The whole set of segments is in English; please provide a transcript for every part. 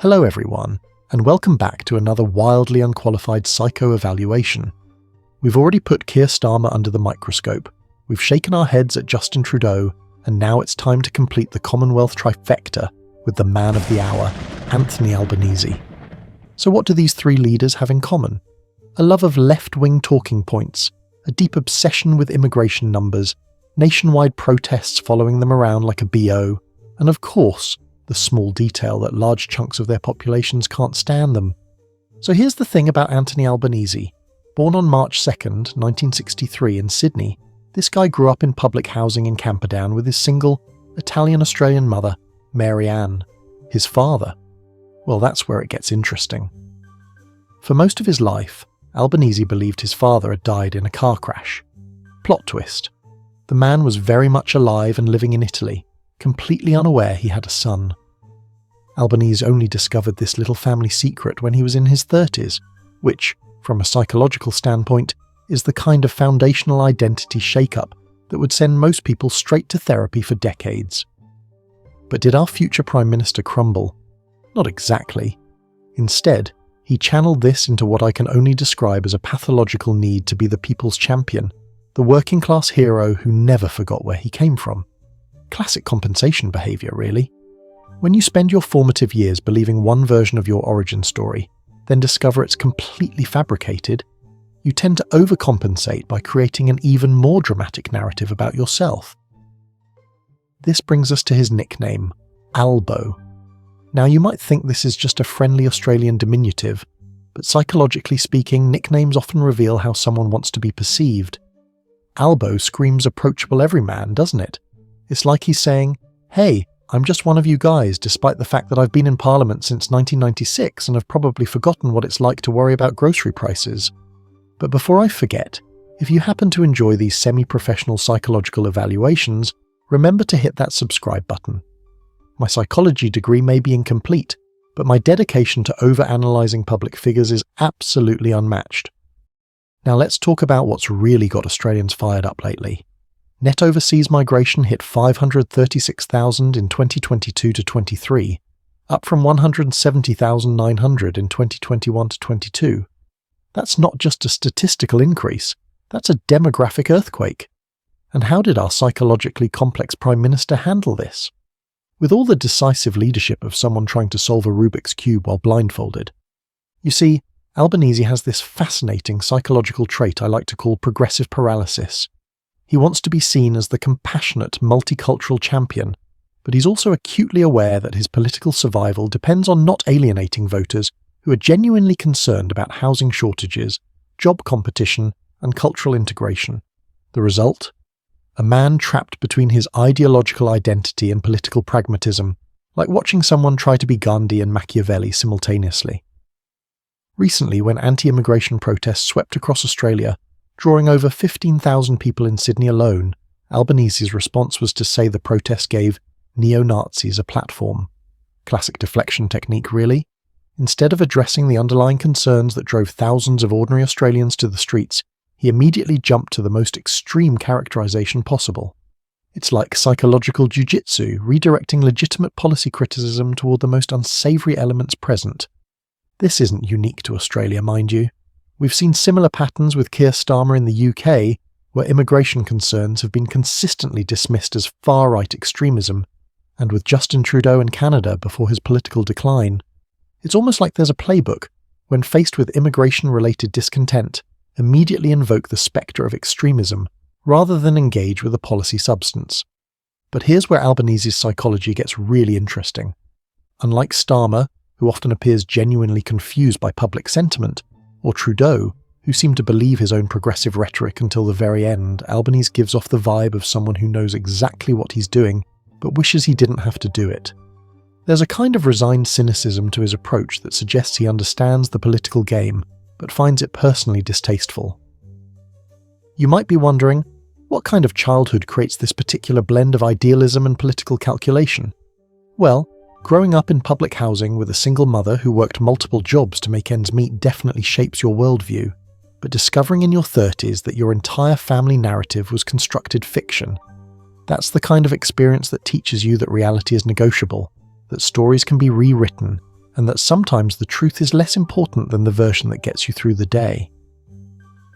Hello everyone, and welcome back to another wildly unqualified psycho-evaluation. We've already put Keir Starmer under the microscope, we've shaken our heads at Justin Trudeau, and now it's time to complete the Commonwealth trifecta with the man of the hour, Anthony Albanese. So what do these three leaders have in common? A love of left-wing talking points, a deep obsession with immigration numbers, nationwide protests following them around like a BO, and of course, the small detail that large chunks of their populations can't stand them. So here's the thing about Anthony Albanese. Born on March 2nd, 1963 in Sydney, this guy grew up in public housing in Camperdown with his single, Italian-Australian mother, Mary Ann. His father? Well, that's where it gets interesting. For most of his life, Albanese believed his father had died in a car crash. Plot twist. The man was very much alive and living in Italy, completely unaware he had a son. Albanese only discovered this little family secret when he was in his 30s, which, from a psychological standpoint, is the kind of foundational identity shake-up that would send most people straight to therapy for decades. But did our future Prime Minister crumble? Not exactly. Instead, he channeled this into what I can only describe as a pathological need to be the people's champion, the working-class hero who never forgot where he came from. Classic compensation behaviour, really. When you spend your formative years believing one version of your origin story, then discover it's completely fabricated, you tend to overcompensate by creating an even more dramatic narrative about yourself. This brings us to his nickname, Albo. Now you might think this is just a friendly Australian diminutive, but psychologically speaking, nicknames often reveal how someone wants to be perceived. Albo screams approachable everyman, doesn't it? It's like he's saying, hey, I'm just one of you guys, despite the fact that I've been in Parliament since 1996 and have probably forgotten what it's like to worry about grocery prices. But before I forget, if you happen to enjoy these semi-professional psychological evaluations, remember to hit that subscribe button. My psychology degree may be incomplete, but my dedication to over-analysing public figures is absolutely unmatched. Now let's talk about what's really got Australians fired up lately. Net overseas migration hit 536,000 in 2022-23, up from 170,900 in 2021-22. That's not just a statistical increase, that's a demographic earthquake. And how did our psychologically complex Prime Minister handle this? With all the decisive leadership of someone trying to solve a Rubik's Cube while blindfolded. You see, Albanese has this fascinating psychological trait I like to call progressive paralysis. He wants to be seen as the compassionate, multicultural champion, but he's also acutely aware that his political survival depends on not alienating voters who are genuinely concerned about housing shortages, job competition, and cultural integration. The result? A man trapped between his ideological identity and political pragmatism, like watching someone try to be Gandhi and Machiavelli simultaneously. Recently, when anti-immigration protests swept across Australia, drawing over 15,000 people in Sydney alone, Albanese's response was to say the protest gave neo-Nazis a platform. Classic deflection technique, really. Instead of addressing the underlying concerns that drove thousands of ordinary Australians to the streets, he immediately jumped to the most extreme characterization possible. It's like psychological jiu-jitsu, redirecting legitimate policy criticism toward the most unsavoury elements present. This isn't unique to Australia, mind you. We've seen similar patterns with Keir Starmer in the UK, where immigration concerns have been consistently dismissed as far-right extremism, and with Justin Trudeau in Canada before his political decline. It's almost like there's a playbook. When faced with immigration-related discontent, immediately invoke the spectre of extremism, rather than engage with a policy substance. But here's where Albanese's psychology gets really interesting. Unlike Starmer, who often appears genuinely confused by public sentiment, or Trudeau, who seemed to believe his own progressive rhetoric until the very end, Albanese gives off the vibe of someone who knows exactly what he's doing, but wishes he didn't have to do it. There's a kind of resigned cynicism to his approach that suggests he understands the political game, but finds it personally distasteful. You might be wondering, what kind of childhood creates this particular blend of idealism and political calculation? Well, growing up in public housing with a single mother who worked multiple jobs to make ends meet definitely shapes your worldview, but discovering in your 30s that your entire family narrative was constructed fiction, that's the kind of experience that teaches you that reality is negotiable, that stories can be rewritten, and that sometimes the truth is less important than the version that gets you through the day.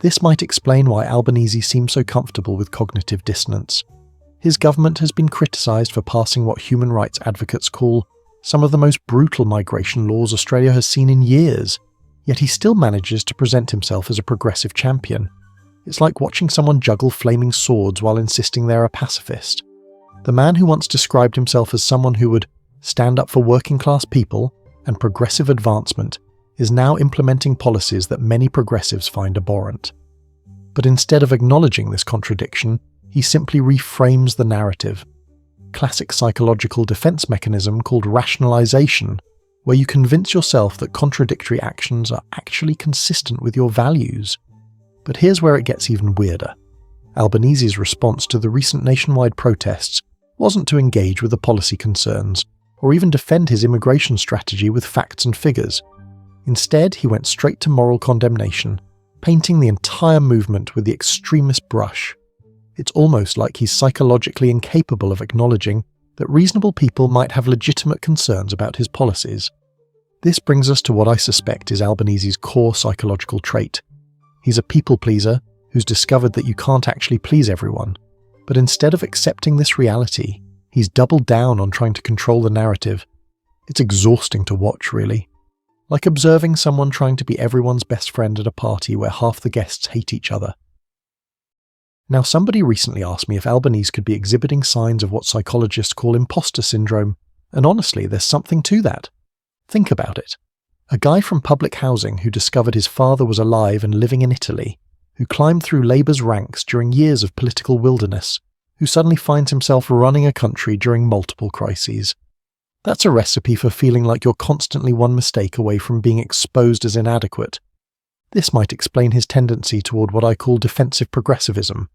This might explain why Albanese seems so comfortable with cognitive dissonance. His government has been criticised for passing what human rights advocates call some of the most brutal migration laws Australia has seen in years, yet he still manages to present himself as a progressive champion. It's like watching someone juggle flaming swords while insisting they're a pacifist. The man who once described himself as someone who would stand up for working class people and progressive advancement is now implementing policies that many progressives find abhorrent. But instead of acknowledging this contradiction, he simply reframes the narrative. Classic psychological defense mechanism called rationalization, where you convince yourself that contradictory actions are actually consistent with your values. But here's where it gets even weirder. Albanese's response to the recent nationwide protests wasn't to engage with the policy concerns, or even defend his immigration strategy with facts and figures. Instead, he went straight to moral condemnation, painting the entire movement with the extremist brush. It's almost like he's psychologically incapable of acknowledging that reasonable people might have legitimate concerns about his policies. This brings us to what I suspect is Albanese's core psychological trait. He's a people pleaser who's discovered that you can't actually please everyone. But instead of accepting this reality, he's doubled down on trying to control the narrative. It's exhausting to watch, really. Like observing someone trying to be everyone's best friend at a party where half the guests hate each other. Now, somebody recently asked me if Albanese could be exhibiting signs of what psychologists call imposter syndrome, and honestly, there's something to that. Think about it. A guy from public housing who discovered his father was alive and living in Italy, who climbed through Labour's ranks during years of political wilderness, who suddenly finds himself running a country during multiple crises. That's a recipe for feeling like you're constantly one mistake away from being exposed as inadequate. This might explain his tendency toward what I call defensive progressivism.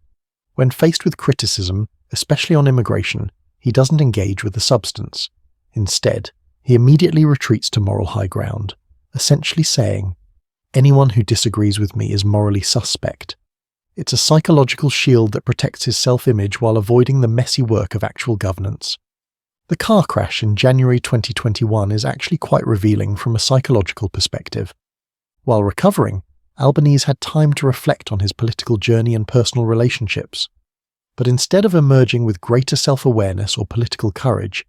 When faced with criticism, especially on immigration, he doesn't engage with the substance. Instead, he immediately retreats to moral high ground, essentially saying, "Anyone who disagrees with me is morally suspect." It's a psychological shield that protects his self-image while avoiding the messy work of actual governance. The car crash in January 2021 is actually quite revealing from a psychological perspective. While recovering, Albanese had time to reflect on his political journey and personal relationships. But instead of emerging with greater self-awareness or political courage,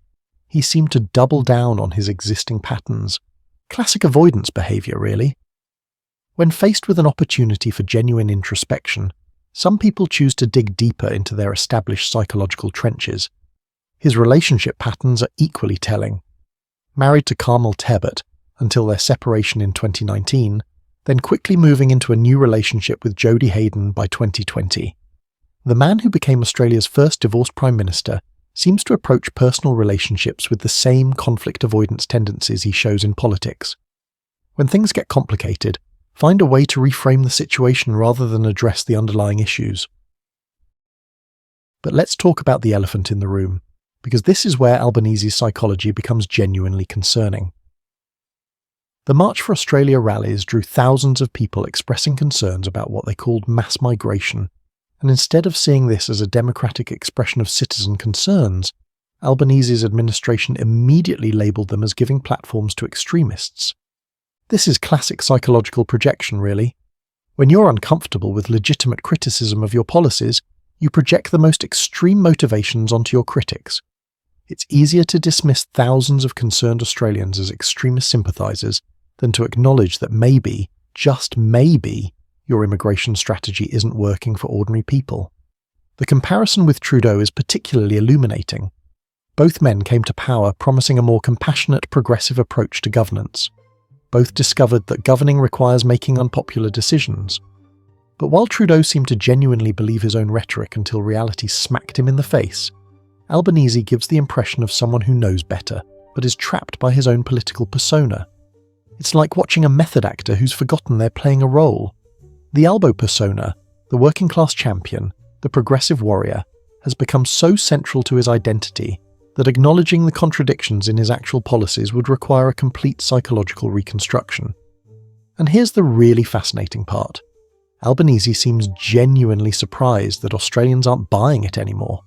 he seemed to double down on his existing patterns. Classic avoidance behaviour, really. When faced with an opportunity for genuine introspection, some people choose to dig deeper into their established psychological trenches. His relationship patterns are equally telling. Married to Carmel Tebbett until their separation in 2019, then quickly moving into a new relationship with Jodie Hayden by 2020. The man who became Australia's first divorced Prime Minister seems to approach personal relationships with the same conflict avoidance tendencies he shows in politics. When things get complicated, find a way to reframe the situation rather than address the underlying issues. But let's talk about the elephant in the room, because this is where Albanese's psychology becomes genuinely concerning. The March for Australia rallies drew thousands of people expressing concerns about what they called mass migration, and instead of seeing this as a democratic expression of citizen concerns, Albanese's administration immediately labelled them as giving platforms to extremists. This is classic psychological projection, really. When you're uncomfortable with legitimate criticism of your policies, you project the most extreme motivations onto your critics. It's easier to dismiss thousands of concerned Australians as extremist sympathisers than to acknowledge that maybe, just maybe, your immigration strategy isn't working for ordinary people. The comparison with Trudeau is particularly illuminating. Both men came to power promising a more compassionate, progressive approach to governance. Both discovered that governing requires making unpopular decisions. But while Trudeau seemed to genuinely believe his own rhetoric until reality smacked him in the face, Albanese gives the impression of someone who knows better, but is trapped by his own political persona. It's like watching a method actor who's forgotten they're playing a role. The Albo persona, the working-class champion, the progressive warrior, has become so central to his identity that acknowledging the contradictions in his actual policies would require a complete psychological reconstruction. And here's the really fascinating part. Albanese seems genuinely surprised that Australians aren't buying it anymore.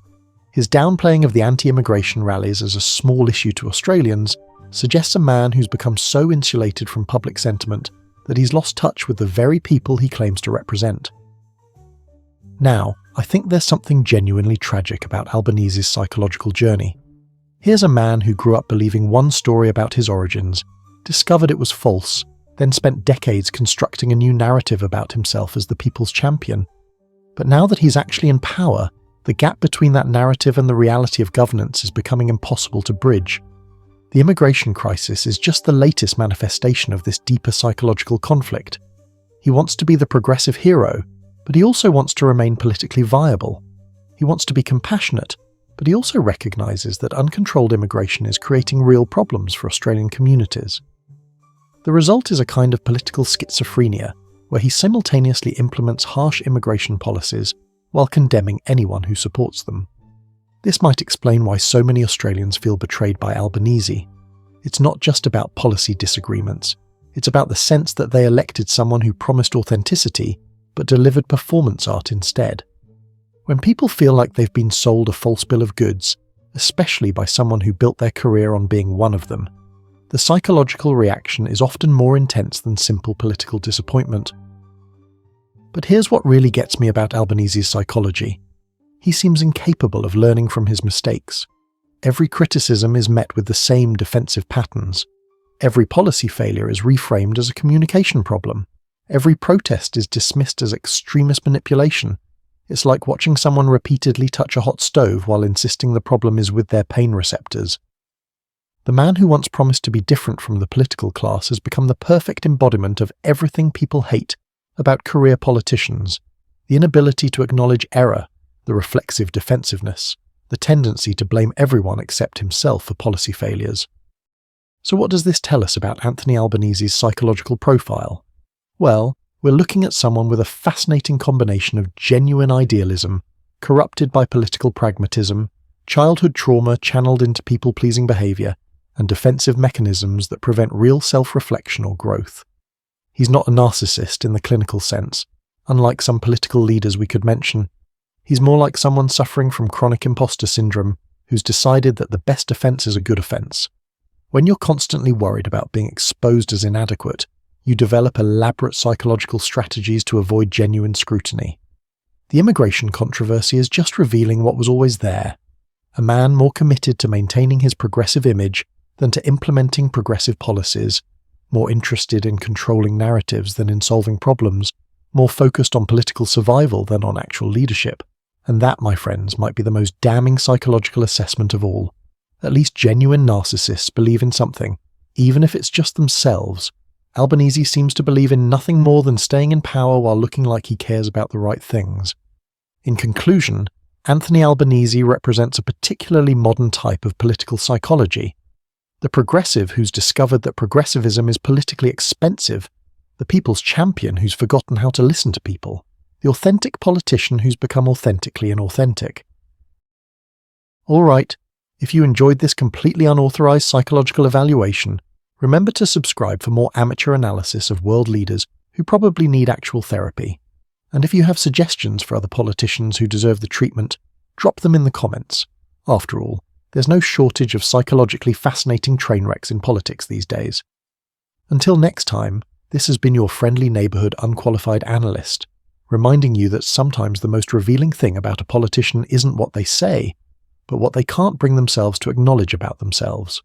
His downplaying of the anti-immigration rallies as a small issue to Australians suggests a man who's become so insulated from public sentiment that he's lost touch with the very people he claims to represent. Now, I think there's something genuinely tragic about Albanese's psychological journey. Here's a man who grew up believing one story about his origins, discovered it was false, then spent decades constructing a new narrative about himself as the people's champion. But now that he's actually in power, the gap between that narrative and the reality of governance is becoming impossible to bridge. The immigration crisis is just the latest manifestation of this deeper psychological conflict. He wants to be the progressive hero, but he also wants to remain politically viable. He wants to be compassionate, but he also recognises that uncontrolled immigration is creating real problems for Australian communities. The result is a kind of political schizophrenia, where he simultaneously implements harsh immigration policies while condemning anyone who supports them. This might explain why so many Australians feel betrayed by Albanese. It's not just about policy disagreements, it's about the sense that they elected someone who promised authenticity but delivered performance art instead. When people feel like they've been sold a false bill of goods, especially by someone who built their career on being one of them, the psychological reaction is often more intense than simple political disappointment. But here's what really gets me about Albanese's psychology. He seems incapable of learning from his mistakes. Every criticism is met with the same defensive patterns. Every policy failure is reframed as a communication problem. Every protest is dismissed as extremist manipulation. It's like watching someone repeatedly touch a hot stove while insisting the problem is with their pain receptors. The man who once promised to be different from the political class has become the perfect embodiment of everything people hate about career politicians: the inability to acknowledge error, the reflexive defensiveness, the tendency to blame everyone except himself for policy failures. So what does this tell us about Anthony Albanese's psychological profile? Well, we're looking at someone with a fascinating combination of genuine idealism, corrupted by political pragmatism, childhood trauma channeled into people-pleasing behaviour, and defensive mechanisms that prevent real self-reflection or growth. He's not a narcissist in the clinical sense, unlike some political leaders we could mention. He's more like someone suffering from chronic imposter syndrome who's decided that the best offence is a good offence. When you're constantly worried about being exposed as inadequate, you develop elaborate psychological strategies to avoid genuine scrutiny. The immigration controversy is just revealing what was always there: a man more committed to maintaining his progressive image than to implementing progressive policies, more interested in controlling narratives than in solving problems, more focused on political survival than on actual leadership. And that, my friends, might be the most damning psychological assessment of all. At least genuine narcissists believe in something, even if it's just themselves. Albanese seems to believe in nothing more than staying in power while looking like he cares about the right things. In conclusion, Anthony Albanese represents a particularly modern type of political psychology. The progressive who's discovered that progressivism is politically expensive, the people's champion who's forgotten how to listen to people, the authentic politician who's become authentically inauthentic. Alright, if you enjoyed this completely unauthorized psychological evaluation, remember to subscribe for more amateur analysis of world leaders who probably need actual therapy. And if you have suggestions for other politicians who deserve the treatment, drop them in the comments. After all, there's no shortage of psychologically fascinating train wrecks in politics these days. Until next time, this has been your friendly neighbourhood unqualified analyst, reminding you that sometimes the most revealing thing about a politician isn't what they say, but what they can't bring themselves to acknowledge about themselves.